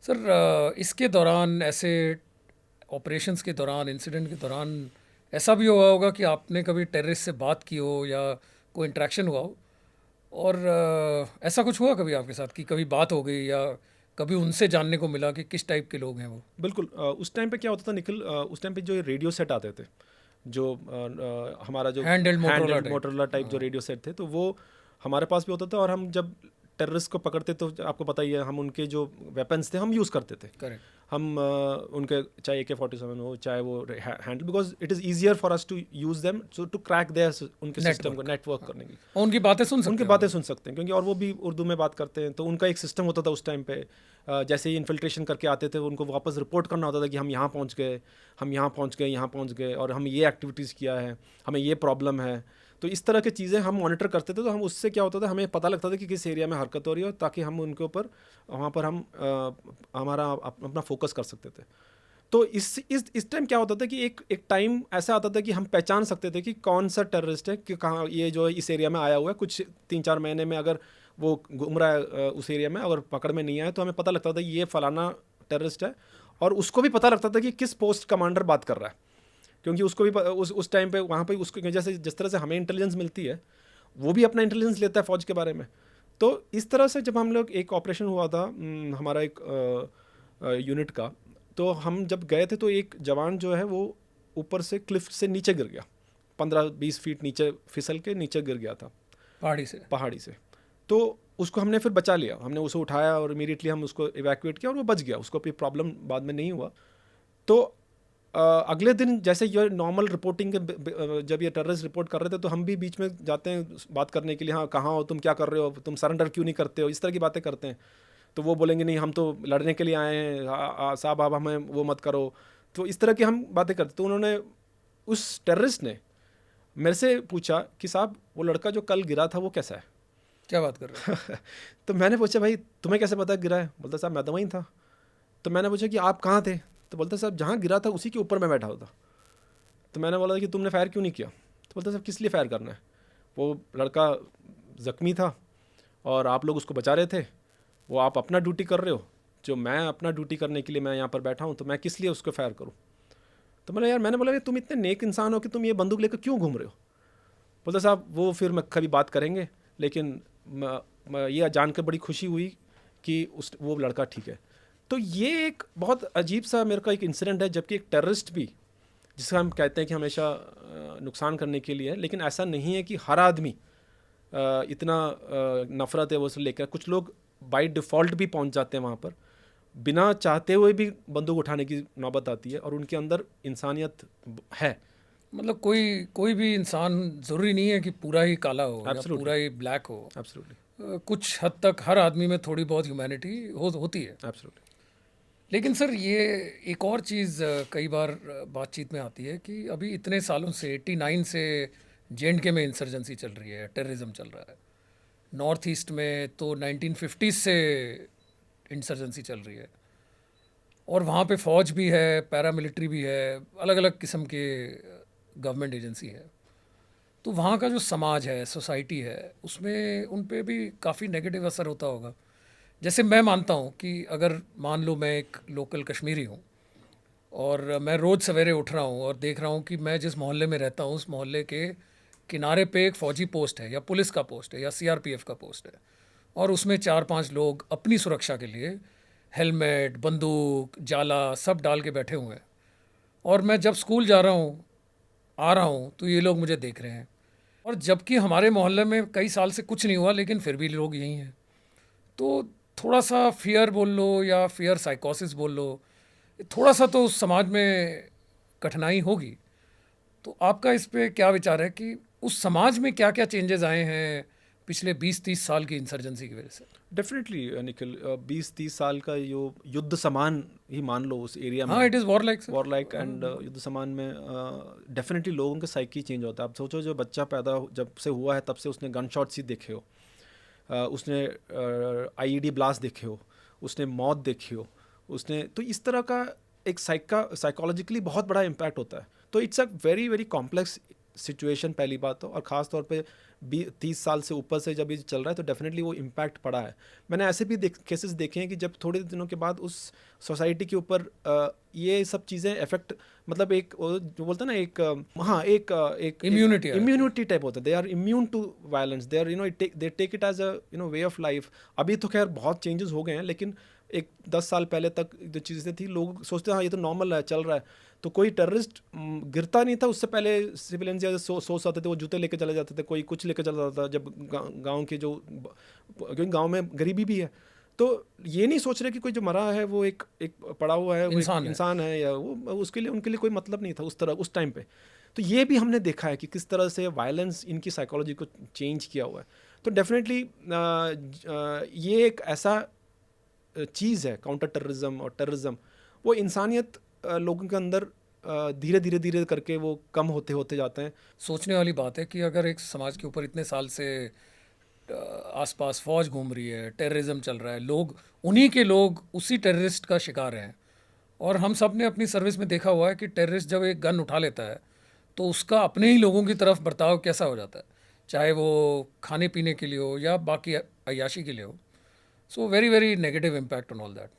Sir इसके दौरान ऐसे ऑपरेशंस के दौरान, इंसिडेंट के दौरान ऐसा भी हुआ होगा कि आपने कभी टेररिस्ट से बात की हो या कोई इंटरेक्शन हुआ हो, और ऐसा कुछ हुआ कभी आपके साथ कि कभी बात हो गई या कभी उनसे जानने को मिला कि किस टाइप के लोग हैं वो? बिल्कुल। उस टाइम पे क्या होता था निखिल, उस टाइम पे जो रेडियो सेट आते थे, जो हमारा जो hand held hand Motorola held type. Motorola type जो हाँ, रेडियो सेट थे, तो वो हमारे पास भी होता था। और हम जब टेररिस्ट को पकड़ते तो आपको पता ही है, हम उनके जो वेपन्स थे हम यूज़ करते थे। करेक्ट। हम उनके चाहे AK-47 हो, चाहे वो handle, because it is easier for us to use them to crack their उनके सिस्टम को नेटवर्क। नेटवर्क हाँ, करने की। और उनकी बातें सुन उनकी सकते हो बातें आप। सुन सकते हैं क्योंकि, और वो भी उर्दू में बात करते हैं, तो उनका एक सिस्टम होता था उस टाइम पे। जैसे ही इन्फिल्ट्रेशन करके आते थे, उनको वापस रिपोर्ट करना होता था कि हम यहाँ पहुँच गए, हम यहाँ पहुँच गए, यहाँ पहुँच गए, और हम ये एक्टिविटीज़ किया है, हमें ये प्रॉब्लम है। तो इस तरह की चीज़ें हम मॉनिटर करते थे, तो हम उससे क्या होता था, हमें पता लगता था कि किस एरिया में हरकत हो रही है, ताकि हम उनके ऊपर वहाँ पर हम हमारा अपना फोकस कर सकते थे। तो इस टाइम क्या होता था कि एक एक टाइम ऐसा आता था कि हम पहचान सकते थे कि कौन सा टेररिस्ट है, कि कहाँ ये जो है इस एरिया में आया हुआ है। कुछ 3-4 महीने में अगर वो घूम रहा है उस एरिया में, अगर पकड़ में नहीं आया, तो हमें पता लगता था ये फलाना टेररिस्ट है। और उसको भी पता लगता था कि किस पोस्ट कमांडर बात कर रहा है, क्योंकि उसको भी उस टाइम पे वहाँ पे उसको, जैसे जिस तरह से हमें इंटेलिजेंस मिलती है, वो भी अपना इंटेलिजेंस लेता है फ़ौज के बारे में। तो इस तरह से जब हम लोग, एक ऑपरेशन हुआ था हमारा एक यूनिट का, तो हम जब गए थे, तो एक जवान जो है वो ऊपर से क्लिफ से नीचे गिर गया, 15-20 फीट नीचे फिसल के नीचे गिर गया था पहाड़ी से। पहाड़ी से। तो उसको हमने फिर बचा लिया, हमने उसे उठाया और इमीडिएटली हम उसको इवैक्यूएट किया, और वो बच गया, उसको कोई प्रॉब्लम बाद में नहीं हुआ। तो अगले दिन जैसे ये नॉर्मल रिपोर्टिंग के जब ये टेररिस्ट रिपोर्ट कर रहे थे, तो हम भी बीच में जाते हैं बात करने के लिए, हाँ कहाँ हो तुम, क्या कर रहे हो तुम, सरेंडर क्यों नहीं करते हो, इस तरह की बातें करते हैं। तो वो बोलेंगे नहीं, हम तो लड़ने के लिए आए हैं साहब, आप हमें वो मत करो। तो इस तरह की हम बातें करते। तो उन्होंने, उस टेररिस्ट ने मेरे से पूछा कि साहब वो लड़का जो कल गिरा था वो कैसा है। क्या बात कर रहे हो? तो मैंने पूछा भाई तुम्हें कैसे पता गिरा है? बोलता साहब मैं तो वहीं था। तो मैंने पूछा कि आप कहाँ थे? तो बोलता साहब जहाँ गिरा था उसी के ऊपर मैं बैठा हुआ था। तो मैंने बोला कि तुमने फायर क्यों नहीं किया? तो बोलता साहब किस लिए फायर करना है, वो लड़का ज़ख्मी था और आप लोग उसको बचा रहे थे, वो आप अपना ड्यूटी कर रहे हो, जो मैं अपना ड्यूटी करने के लिए मैं यहाँ पर बैठा हूँ, तो मैं किस लिए उसको फायर करूँ? तो मैंने बोला कि तुम इतने नेक इंसान हो कि तुम ये बंदूक लेकर क्यों घूम रहे हो? बोलता साहब वो फिर मैं कभी बात करेंगे, लेकिन ये जानकर बड़ी खुशी हुई कि वो लड़का ठीक है। तो ये एक बहुत अजीब सा मेरे का एक इंसिडेंट है, जबकि एक टेररिस्ट भी, जिसका हम कहते हैं कि हमेशा नुकसान करने के लिए है, लेकिन ऐसा नहीं है कि हर आदमी इतना नफ़रत है वो से लेकर। कुछ लोग बाय डिफ़ॉल्ट भी पहुंच जाते हैं वहाँ पर, बिना चाहते हुए भी बंदूक उठाने की नौबत आती है, और उनके अंदर इंसानियत है। मतलब कोई कोई भी इंसान ज़रूरी नहीं है कि पूरा ही काला हो या एब्सोल्युटली, पूरा ही ब्लैक हो। एब्सोल्युटली, कुछ हद तक हर आदमी में थोड़ी बहुत ह्यूमैनिटी होती है। एब्सोल्युटली। लेकिन सर ये एक और चीज़ कई बार बातचीत में आती है कि अभी इतने सालों से 89 से JNK में इंसर्जेंसी चल रही है, टेररिज्म चल रहा है। नॉर्थ ईस्ट में तो 1950 से इंसर्जेंसी चल रही है, और वहाँ पे फ़ौज भी है, पैरामिलिट्री भी है, अलग अलग किस्म के गवर्नमेंट एजेंसी है। तो वहाँ का जो समाज है, सोसाइटी है, उसमें उन पे भी काफ़ी नेगेटिव असर होता होगा। जैसे मैं मानता हूँ कि अगर मान लो मैं एक लोकल कश्मीरी हूँ और मैं रोज़ सवेरे उठ रहा हूँ और देख रहा हूँ कि मैं जिस मोहल्ले में रहता हूँ उस मोहल्ले के किनारे पे एक फ़ौजी पोस्ट है या पुलिस का पोस्ट है या CRPF का पोस्ट है, और उसमें 4-5 लोग अपनी सुरक्षा के लिए हेलमेट, बंदूक, जाला सब डाल के बैठे हुए हैं, और मैं जब स्कूल जा रहा हूँ, आ रहा हूँ, तो ये लोग मुझे देख रहे हैं। और जबकि हमारे मोहल्ले में कई साल से कुछ नहीं हुआ, लेकिन फिर भी लोग यही हैं। तो थोड़ा सा फियर बोल लो या फियर साइकोसिस बोल लो, थोड़ा सा तो उस समाज में कठिनाई होगी। तो आपका इस पे क्या विचार है कि उस समाज में क्या क्या चेंजेस आए हैं पिछले 20-30 साल की इंसर्जेंसी की वजह से? डेफिनेटली निखिल, 20-30 साल का यो युद्ध समान ही मान लो उस एरिया हाँ, में, it is war like sir. War like and युद्ध समान में डेफिनेटली लोगों का साइकी चेंज होता है। आप सोचो, जो बच्चा जब से हुआ है तब से उसने गन शॉट्स ही देखे हो, उसने IED ब्लास्ट देखे हो, उसने मौत देखी हो, उसने, तो इस तरह का एक साइकोलॉजिकली बहुत बड़ा इम्पैक्ट होता है। तो it's a very very complex situation पहली बात तो, और ख़ास तौर पे 30 साल से ऊपर से जब ये चल रहा है तो डेफिनेटली वो इम्पैक्ट पड़ा है। मैंने ऐसे भी केसेस देखे हैं कि जब थोड़े दिनों के बाद उस सोसाइटी के ऊपर ये सब चीज़ें इफेक्ट, मतलब एक जो बोलते हैं ना, हाँ, एक Immunity आ जाती है। इम्यूनिटी टाइप होता है, they are immune to violence, they are they take it as a way of life. अभी तो खैर बहुत चेंजेस हो गए हैं, लेकिन एक 10 साल पहले तक जो चीज़ें थी लोग सोचते हैं हाँ ये तो नॉर्मल है, चल रहा है। तो कोई टेररिस्ट गिरता नहीं था, उससे पहले सिविलियंस या सोच आते थे, वो जूते लेके चले जाते थे, कोई कुछ लेके चला जाता था। जब गांव के जो, क्योंकि गांव में गरीबी भी है, तो ये नहीं सोच रहे कि कोई जो मरा है वो एक पड़ा हुआ है, वो एक इंसान है, या वो उसके लिए, उनके लिए कोई मतलब नहीं था उस तरह उस टाइम पे। तो ये भी हमने देखा है कि किस तरह से वायलेंस इनकी साइकोलॉजी को चेंज किया हुआ है। तो डेफिनेटली ये एक ऐसा चीज़ है, काउंटर टेररिज्म और टेररिज्म, वो इंसानियत लोगों के अंदर धीरे धीरे धीरे करके वो कम होते होते जाते हैं। सोचने वाली बात है कि अगर एक समाज के ऊपर इतने साल से आसपास फौज घूम रही है, टेररिज्म चल रहा है, लोग उन्हीं के लोग उसी टेररिस्ट का शिकार हैं, और हम सब ने अपनी सर्विस में देखा हुआ है कि टेररिस्ट जब एक गन उठा लेता है तो उसका अपने ही लोगों की तरफ बर्ताव कैसा हो जाता है, चाहे वो खाने पीने के लिए हो या बाकी अय्याशी के लिए हो। So very very negative impact on all that.